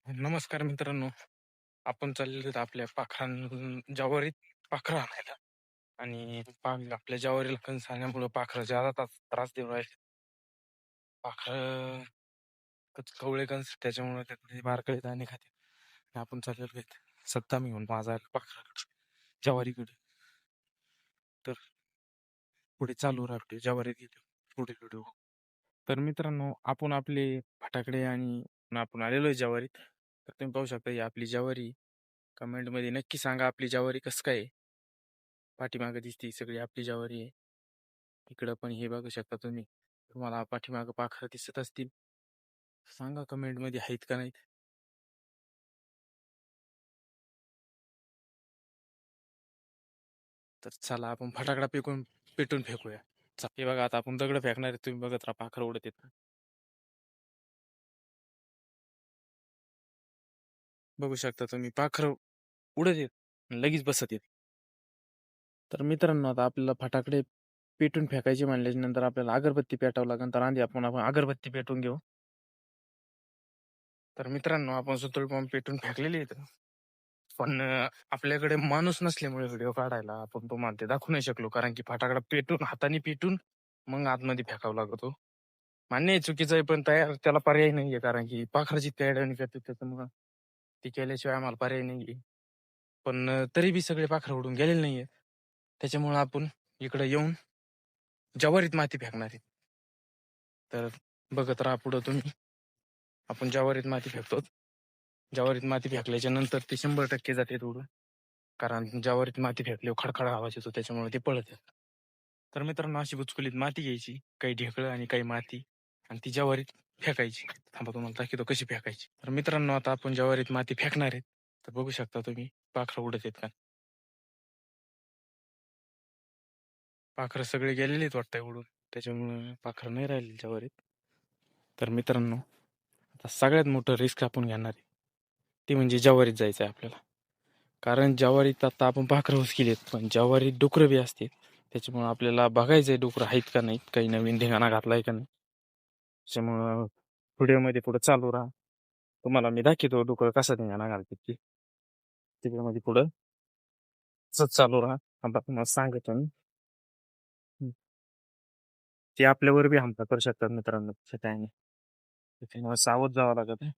नमस्कार मित्रांनो. आपण चाललेलो आहोत आपल्या ज्वारीत पाखरं आणायला आणि आपल्या ज्वारीला कणस आल्यामुळं पाखरं ज्यादा त्रास देऊ राहिले. पाखरं कवळे कणस त्याच्यामुळे त्यातले बारकाईत दाणे खाते. आणि आपण चाललेलो आहेत सत्ता घेऊन माझा पाखराकडे ज्वारीकडे. तर पुढे चालू राहते ज्वारीत गेलो पुढे पुढे हो. तर मित्रांनो आपण आपले फटाकडे आणि आपण आलेलो आहे ज्वारीत. तर तुम्ही पाहू शकता ही आपली ज्वारी. कमेंटमध्ये नक्की सांगा आपली ज्वारी कसं काय आहे. पाठीमागं दिसते सगळी आपली ज्वारी आहे. इकडं पण हे बघू शकता तुम्ही. तुम्हाला पाठीमागं पाखरं दिसत असतील. सांगा कमेंटमध्ये आहेत का नाहीत. तर चला आपण फटाकडा पेटून फेकूया. हे बघा आता आपण दगड फेकणार आहे. तुम्ही बघत राहा पाखरं उडत येत. बघू शकता तुम्ही पाखरं उडत येत आणि लगेच बसत येत. तर मित्रांनो आता आपल्याला फटाकडे पेटून फेकायचे म्हणल्याच्या नंतर आपल्याला अगरबत्ती पेटावं लागेल. तर आधी आपण अगरबत्ती पेटून घेऊ. तर मित्रांनो आपण सुतळ बॉम्ब पेटून फेकलेले आहेत. पण आपल्याकडे माणूस नसल्यामुळे व्हिडिओ काढायला आपण तुम्हाला ते दाखवू नाही शकलो. कारण की फटाकडा हाताने पेटून मग आतमध्ये फेकावा लागतो. मान्य आहे चुकीचं आहे, पण त्याला पर्याय नाहीये. कारण की पाखराची तयारी करते त्याच्यामुळं ती केल्याशिवाय आम्हाला पर्याय नाहीये. पण तरी बी सगळे पाखरं उडून गेलेले नाहीये. त्याच्यामुळं आपण इकडे येऊन ज्वारीत माती फेकणार आहे. तर बघत राहा पुढं तुम्ही. आपण ज्वारीत माती फेकतो. ज्वारीत माती फेकल्याच्या नंतर ते 100% जाते उडून. कारण ज्यावरती माती फेकल्यावर खडखड आवाज येतो त्याच्यामुळे ते पळत येतात. तर मित्रांनो अशी बुचकुलीत माती घ्यायची, काही ढेकळं आणि काही माती, आणि ती ज्वारीत फेकायची. थांबा तुम्हाला दाखवतो कशी फेकायची. तर मित्रांनो आता आपण ज्वारीत माती फेकणार आहेत. तर बघू शकता तुम्ही पाखरं उडत आहेत का. पाखरं सगळे गेलेले आहेत वाटतंय उडून. त्याच्यामुळं पाखरं नाही राहिली ज्वारीत. तर मित्रांनो आता सगळ्यात मोठं रिस्क आपण घेणार आहे, ती म्हणजे ज्वारीत जायचं आहे आपल्याला. कारण ज्वारीत आता आपण पाखरं केलीत, पण ज्वारीत डुकरं बी असते. त्याच्यामुळं आपल्याला बघायचंय डुकरं आहेत का नाहीत, काही नवीन धिंगाणा घातलाय का नाही. त्याच्यामुळं व्हिडिओमध्ये पुढे चालू राहा. तुम्हाला मी दाखवतो डुकरं कसा धिंगाणा घालतात ते. त्याच्यामध्ये पुढं असंच चालू राहा. आता तुम्हाला सांगतो मी. ते आपल्यावर बी हमला करू शकतात मित्रांनो तसं काय नाही. त्याच्यामुळे सावध जावं लागत आहे.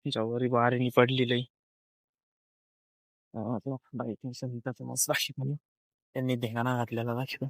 ज्वारी वाऱ्याने पडलेलं आहे. बाई मस्त त्यांनी धिंगाणा घातलेला दाखवतो.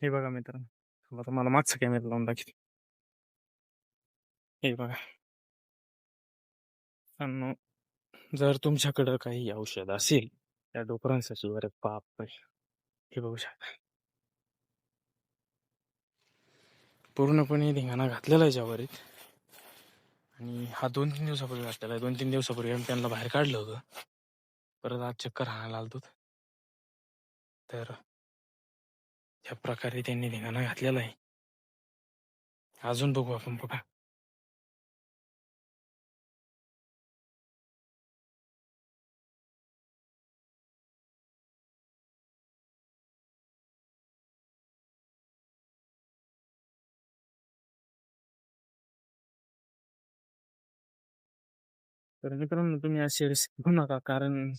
हे बघा मित्रांनो, आता मला मागचा कॅमेरा लावून दाखवतो. हे बघा मित्रांनो, जर तुमच्याकडं काही औषध असेल त्या डुकरांसाठी, बरं बाप रे, हे बघू शकता पूर्णपणे धिंगाणा घातलेला आहे ज्वारीत. आणि हा 2-3 दिवसापूर्वी घातलेला आहे. 2-3 दिवसापूर्वी आम्ही त्यांना बाहेर काढलं होतं. परत आज चक्कर हाणायला आलतो. तर ह्या प्रकारे त्यांनी धिंगाणा घातलेला आहे. अजून बघू आपण बघा. तर मित्रांनो तुम्ही असे रिस्क घेऊ नका, कारण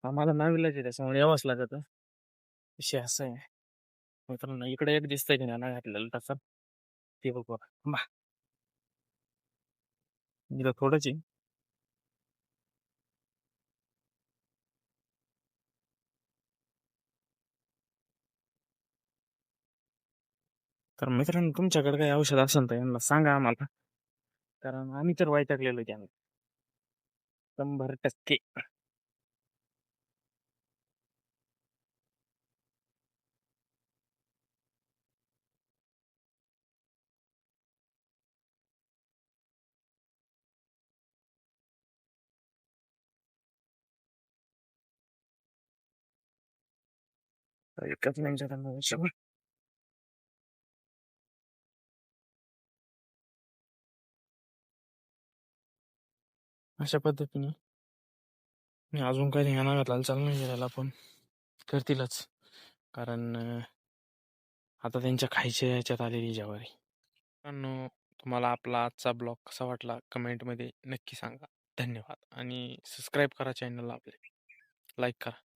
आम्हाला नाविलाज आहे त्याच्यामुळे यावंच लागत. विषय असा आहे मित्रांनो, इकडे एक दिसतंय धिंगाणा घातलेला तसा, ते बघू बा. इथं थोडंच आहे. तर मित्रांनो तुमच्याकडे काही औषध असेल तर यांना सांगा आम्हाला, कारण आम्ही तर वैतागलेलो त्यानं 100%. एकच मिनिट. अशा पद्धतीने मी अजून काही ध्याना घातलेलं चालू नाही गेलेला, पण करतीलच. कारण आता त्यांच्या खायच्या याच्यात आलेली ज्वारी. मित्रांनो, तुम्हाला आपला आजचा ब्लॉग कसा वाटला कमेंटमध्ये नक्की सांगा. धन्यवाद आणि सबस्क्राईब करा चॅनलला आपले. लाईक करा.